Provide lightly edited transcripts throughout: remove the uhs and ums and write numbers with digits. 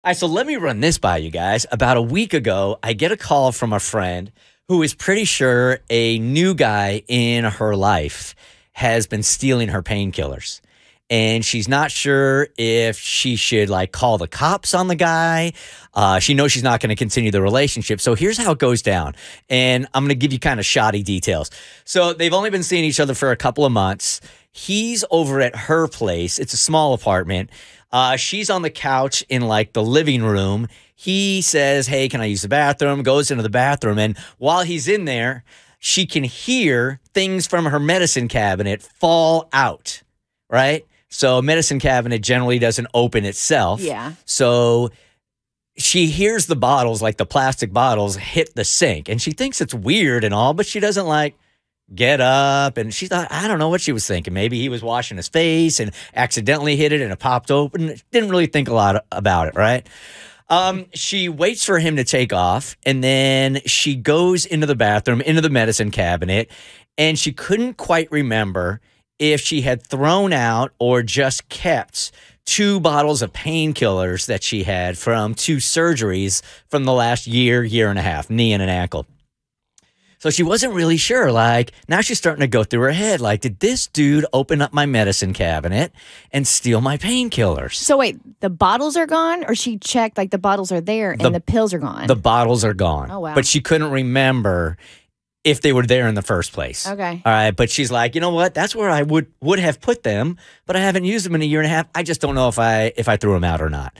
All right, so let me run this by you guys. About a week ago, I get a call from a friend who is pretty sure a new guy in her life has been stealing her painkillers. And she's not sure if she should like call the cops on the guy. She knows she's not going to continue the relationship. So here's how it goes down. And I'm going to give you kind of shoddy details. So they've only been seeing each other for a couple of months. He's over at her place. It's a small apartment. She's on the couch in like the living room. He says, hey, can I use the bathroom? Goes into the bathroom. And while he's in there, she can hear things from her medicine cabinet fall out, right? So a medicine cabinet generally doesn't open itself. Yeah. So she hears the bottles, like the plastic bottles, hit the sink. And she thinks it's weird and all, but she doesn't like get up. And she thought, I don't know what she was thinking. Maybe he was washing his face and accidentally hit it and it popped open. Didn't really think a lot about it, right? She waits for him to take off, and then she goes into the bathroom, into the medicine cabinet, and she couldn't quite remember if she had thrown out or just kept 2 bottles of painkillers that she had from 2 surgeries from the last year, year and a half, knee and an ankle. So she wasn't really sure. Like, now she's starting to go through her head. Like, did this dude open up my medicine cabinet and steal my painkillers? So wait, the bottles are gone, or she checked like the bottles are there and the pills are gone? The bottles are gone. Oh, wow. But she couldn't remember if they were there in the first place. Okay. All right. But she's like, you know what? That's where I would have put them, but I haven't used them in a year and a half. I just don't know if I threw them out or not.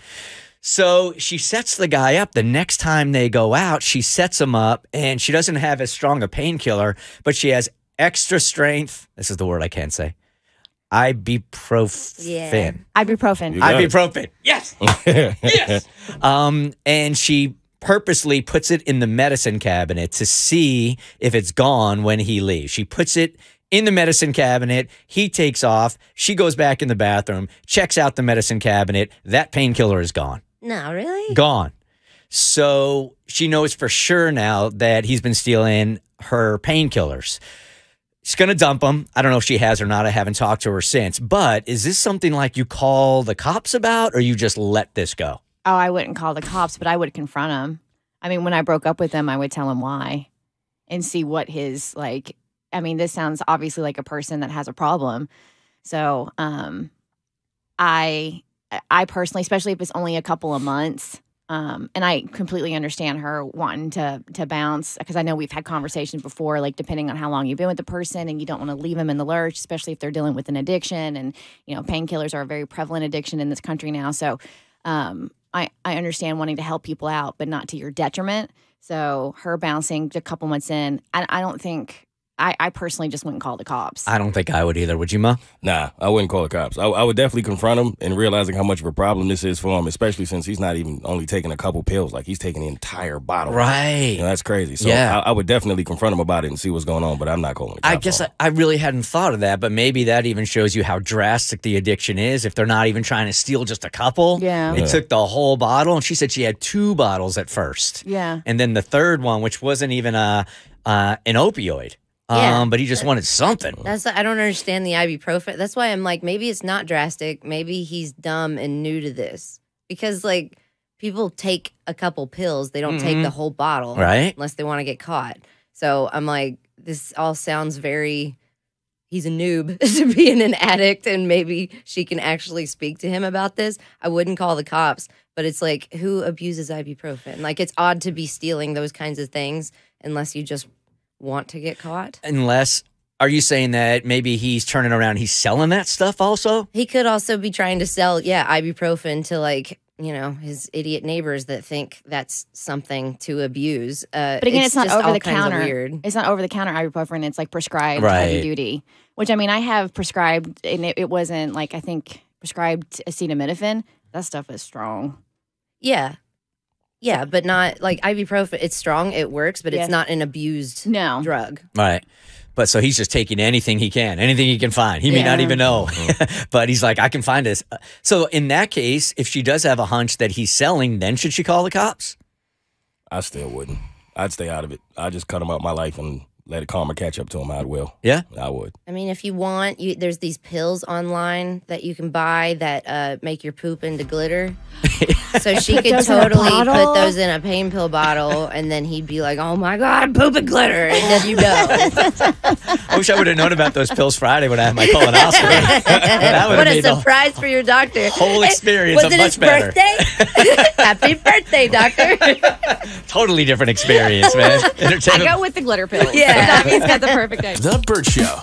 So she sets the guy up. The next time they go out, she sets him up, and she doesn't have as strong a painkiller, but she has extra strength. This is the word I can't say. Ibuprofen. Yeah. Ibuprofen. Ibuprofen. Yes. Yes. And she purposely puts it in the medicine cabinet to see if it's gone when he leaves. She puts it in the medicine cabinet. He takes off. She goes back in the bathroom, checks out the medicine cabinet. That painkiller is gone. No, really? Gone. So she knows for sure now that he's been stealing her painkillers. She's going to dump him. I don't know if she has or not. I haven't talked to her since. But is this something like you call the cops about, or you just let this go? Oh, I wouldn't call the cops, but I would confront him. I mean, when I broke up with him, I would tell him why and see what his, like, I mean, this sounds obviously like a person that has a problem. So I personally, especially if it's only a couple of months, and I completely understand her wanting to bounce, because I know we've had conversations before, like depending on how long you've been with the person and you don't want to leave them in the lurch, especially if they're dealing with an addiction. And, you know, painkillers are a very prevalent addiction in this country now. So I understand wanting to help people out, but not to your detriment. So her bouncing a couple months in, I don't think... I personally just wouldn't call the cops. I don't think I would either. Would you, Ma? Nah, I wouldn't call the cops. I would definitely confront him and realizing how much of a problem this is for him, especially since he's not even only taking a couple pills. Like, he's taking the entire bottle. Right. You know, that's crazy. So yeah. I would definitely confront him about it and see what's going on, but I'm not calling the cops. I guess I really hadn't thought of that, but maybe that even shows you how drastic the addiction is. If they're not even trying to steal just a couple. Yeah. They took the whole bottle, and she said she had 2 bottles at first. Yeah. And then the third one, which wasn't even an opioid. Yeah. But he just wanted something. I don't understand the ibuprofen. That's why I'm like, maybe it's not drastic. Maybe he's dumb and new to this. Because, like, people take a couple pills. They don't take the whole bottle. Right. Unless they want to get caught. So I'm like, this all sounds very... He's a noob to being an addict, and maybe she can actually speak to him about this. I wouldn't call the cops, but it's like, who abuses ibuprofen? Like, it's odd to be stealing those kinds of things unless you just... want to get caught. Unless, are you saying that maybe he's turning around, he's selling that stuff also? He could also be trying to sell, ibuprofen to, like, you know, his idiot neighbors that think that's something to abuse. But again, it's not over the counter. Weird. It's not over the counter ibuprofen. It's like prescribed Right. heavy duty. Which, I mean, I have prescribed, and it wasn't like, I think prescribed acetaminophen. That stuff is strong. Yeah. Yeah, but not like ibuprofen. It's strong, it works, but it's not an abused drug. Right. But so he's just taking anything he can find. He may not even know, but he's like, I can find this. So in that case, if she does have a hunch that he's selling, then should she call the cops? I still wouldn't. I'd stay out of it. I'd just cut him out my life and let karma catch up to him. I will. Yeah? I would. I mean, if you want, there's these pills online that you can buy that make your poop into glitter. So she could those in a totally bottle? put those in a pain pill bottle, and then he'd be like, "Oh my god, I'm pooping glitter," and then you know. I wish I would have known about those pills Friday when I had my colonoscopy. That would What have a made the surprise for your doctor! whole experience Was it much his better. birthday? Happy birthday, doctor! Totally different experience, man. I go with the glitter pills. Yeah. That means got the perfect idea. The Bert Show.